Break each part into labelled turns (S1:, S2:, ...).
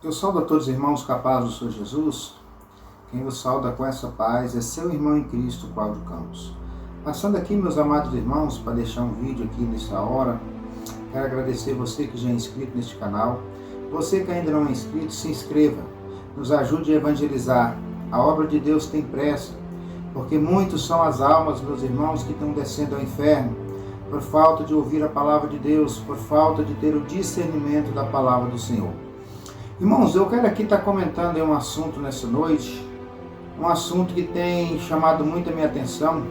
S1: Eu saúdo a todos os irmãos com a paz do Senhor Jesus. Quem vos sauda com essa paz é seu irmão em Cristo, Cláudio Campos. Passando aqui, meus amados irmãos, para deixar um vídeo aqui nessa hora, quero agradecer você que já é inscrito neste canal. Você que ainda não é inscrito, se inscreva. Nos ajude a evangelizar. A obra de Deus tem pressa, porque muitos são as almas, meus irmãos, que estão descendo ao inferno, por falta de ouvir a palavra de Deus, por falta de ter o discernimento da palavra do Senhor. Irmãos, eu quero aqui estar comentando um assunto nessa noite, um assunto que tem chamado muito a minha atenção.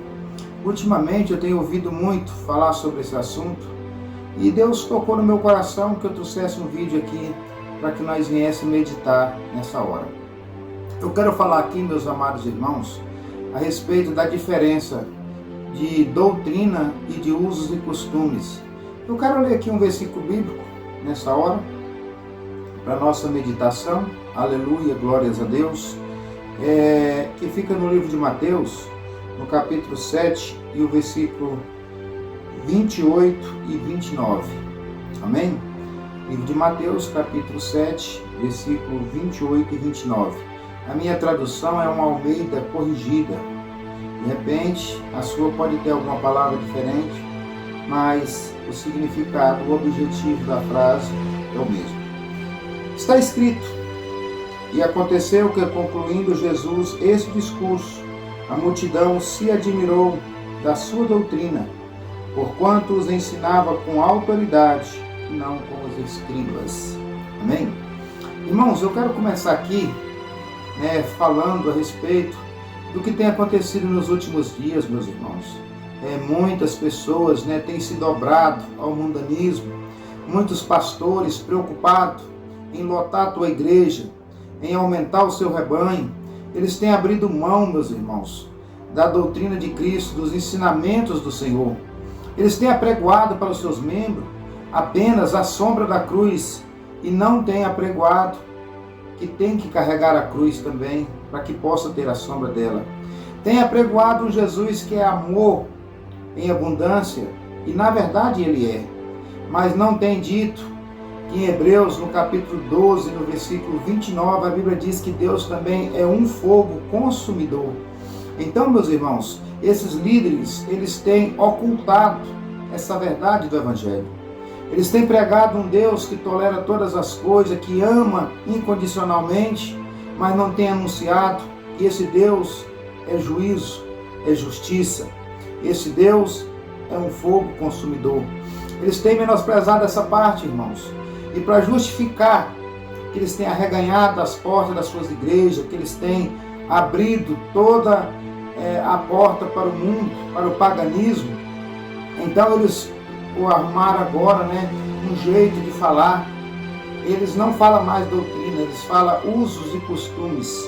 S1: Ultimamente eu tenho ouvido muito falar sobre esse assunto e Deus tocou no meu coração que eu trouxesse um vídeo aqui para que nós viéssemos meditar nessa hora. Eu quero falar aqui, meus amados irmãos, a respeito da diferença de doutrina e de usos e costumes. Eu quero ler aqui um versículo bíblico nessa hora, para nossa meditação, aleluia, glórias a Deus, que fica no livro de Mateus, no capítulo 7, e o versículo 28 e 29, amém? Livro de Mateus, capítulo 7, versículo 28 e 29. A minha tradução é uma Almeida corrigida. De repente, a sua pode ter alguma palavra diferente, mas o significado, o objetivo da frase é o mesmo. Está escrito: e aconteceu que, concluindo Jesus esse discurso, a multidão se admirou da sua doutrina, porquanto os ensinava com autoridade, e não com os escribas. Amém? Irmãos, eu quero começar aqui falando a respeito do que tem acontecido nos últimos dias, meus irmãos. Muitas pessoas têm se dobrado ao mundanismo, muitos pastores preocupados em lotar a tua igreja, em aumentar o seu rebanho. Eles têm abrido mão, meus irmãos, da doutrina de Cristo, dos ensinamentos do Senhor. Eles têm apregoado para os seus membros apenas a sombra da cruz e não têm apregoado que tem que carregar a cruz também, para que possa ter a sombra dela. Tem apregoado um Jesus que é amor em abundância, e na verdade ele é, mas não tem dito em Hebreus, no capítulo 12, no versículo 29, a Bíblia diz que Deus também é um fogo consumidor. Então, meus irmãos, esses líderes, eles têm ocultado essa verdade do Evangelho. Eles têm pregado um Deus que tolera todas as coisas, que ama incondicionalmente, mas não tem anunciado que esse Deus é juízo, é justiça. Esse Deus é um fogo consumidor. Eles têm menosprezado essa parte, irmãos. E para justificar que eles têm arreganhado as portas das suas igrejas, que eles têm abrido toda a porta para o mundo, para o paganismo, então eles o arrumaram agora, um jeito de falar. Eles não falam mais doutrina, eles falam usos e costumes.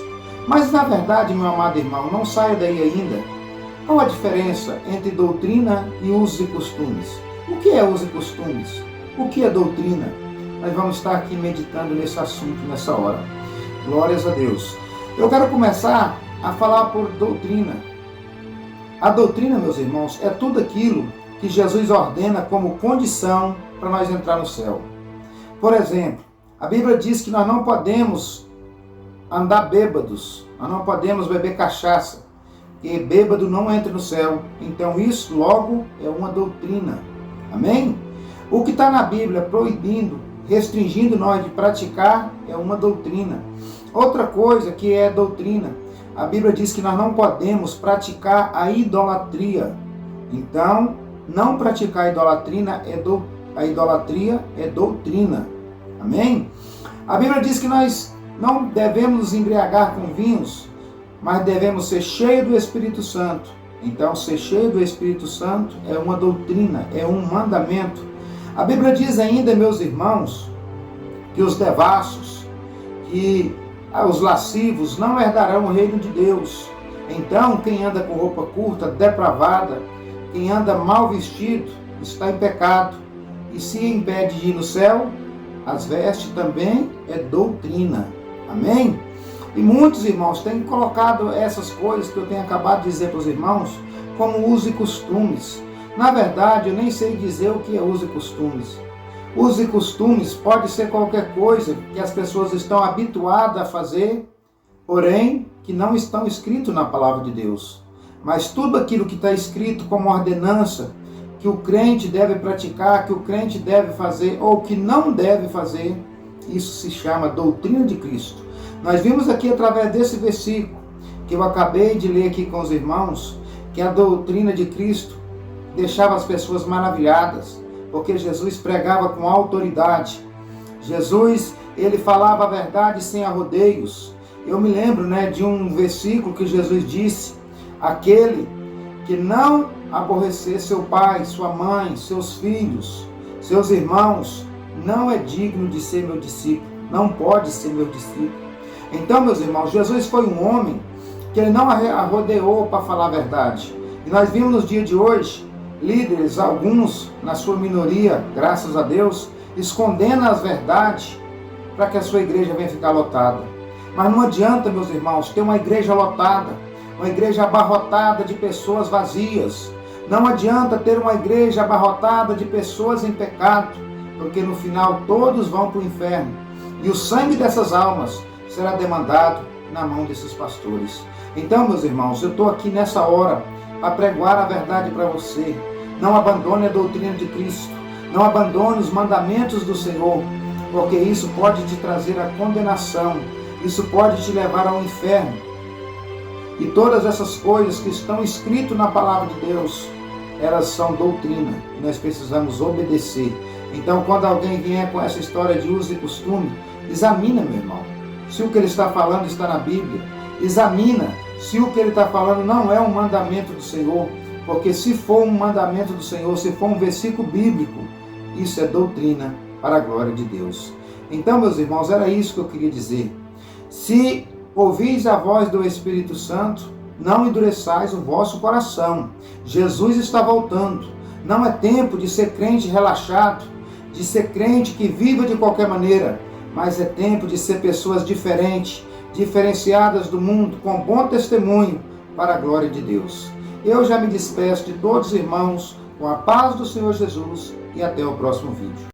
S1: Mas na verdade, meu amado irmão, não saia daí ainda. Qual a diferença entre doutrina e usos e costumes? O que é usos e costumes? O que é doutrina? Nós vamos estar aqui meditando nesse assunto nessa hora. Glórias a Deus. Eu quero começar a falar por doutrina. A doutrina, meus irmãos, é tudo aquilo que Jesus ordena como condição para nós entrar no céu. Por exemplo, a Bíblia diz que nós não podemos andar bêbados, nós não podemos beber cachaça, que bêbado não entra no céu. Então isso logo é uma doutrina. Amém? O que está na Bíblia proibindo, restringindo nós de praticar, é uma doutrina. Outra coisa que é doutrina, a Bíblia diz que nós não podemos praticar a idolatria. Então, não praticar a idolatria é doutrina. Amém? A Bíblia diz que nós não devemos nos embriagar com vinhos, mas devemos ser cheios do Espírito Santo. Então, ser cheio do Espírito Santo é uma doutrina, é um mandamento. A Bíblia diz ainda, meus irmãos, que os devassos, que os lascivos não herdarão o reino de Deus. Então, quem anda com roupa curta, depravada, quem anda mal vestido, está em pecado. E se impede de ir no céu, as vestes também é doutrina. Amém? E muitos irmãos têm colocado essas coisas que eu tenho acabado de dizer para os irmãos como uso e costumes. Na verdade, eu nem sei dizer o que é uso e costumes. Usos e costumes pode ser qualquer coisa que as pessoas estão habituadas a fazer, porém que não estão escritos na palavra de Deus. Mas tudo aquilo que está escrito como ordenança, que o crente deve praticar, que o crente deve fazer ou que não deve fazer, isso se chama doutrina de Cristo. Nós vimos aqui através desse versículo, que eu acabei de ler aqui com os irmãos, que a doutrina de Cristo deixava as pessoas maravilhadas, porque Jesus pregava com autoridade. Jesus, ele falava a verdade sem arrodeios. Eu me lembro, de um versículo que Jesus disse: aquele que não aborrecer seu pai, sua mãe, seus filhos, seus irmãos, não é digno de ser meu discípulo, não pode ser meu discípulo. Então, meus irmãos, Jesus foi um homem que ele não arrodeou para falar a verdade. E nós vimos nos dias de hoje, líderes, alguns, na sua minoria, graças a Deus, escondendo as verdades para que a sua igreja venha ficar lotada. Mas não adianta, meus irmãos, ter uma igreja lotada, uma igreja abarrotada de pessoas vazias. Não adianta ter uma igreja abarrotada de pessoas em pecado, porque no final todos vão para o inferno. E o sangue dessas almas será demandado na mão desses pastores. Então, meus irmãos, eu estou aqui nessa hora para pregoar a verdade para você. Não abandone a doutrina de Cristo. Não abandone os mandamentos do Senhor, porque isso pode te trazer a condenação. Isso pode te levar ao inferno. E todas essas coisas que estão escritas na palavra de Deus, elas são doutrina e nós precisamos obedecer. Então, quando alguém vier com essa história de uso e costume, examina, meu irmão, se o que ele está falando está na Bíblia. Examina se o que ele está falando não é um mandamento do Senhor, porque se for um mandamento do Senhor, se for um versículo bíblico, isso é doutrina para a glória de Deus. Então, meus irmãos, era isso que eu queria dizer. Se ouvis a voz do Espírito Santo, não endureçais o vosso coração. Jesus está voltando. Não é tempo de ser crente relaxado, de ser crente que viva de qualquer maneira, mas é tempo de ser pessoas diferentes, diferenciadas do mundo, com bom testemunho para a glória de Deus. Eu já me despeço de todos os irmãos, com a paz do Senhor Jesus, e até o próximo vídeo.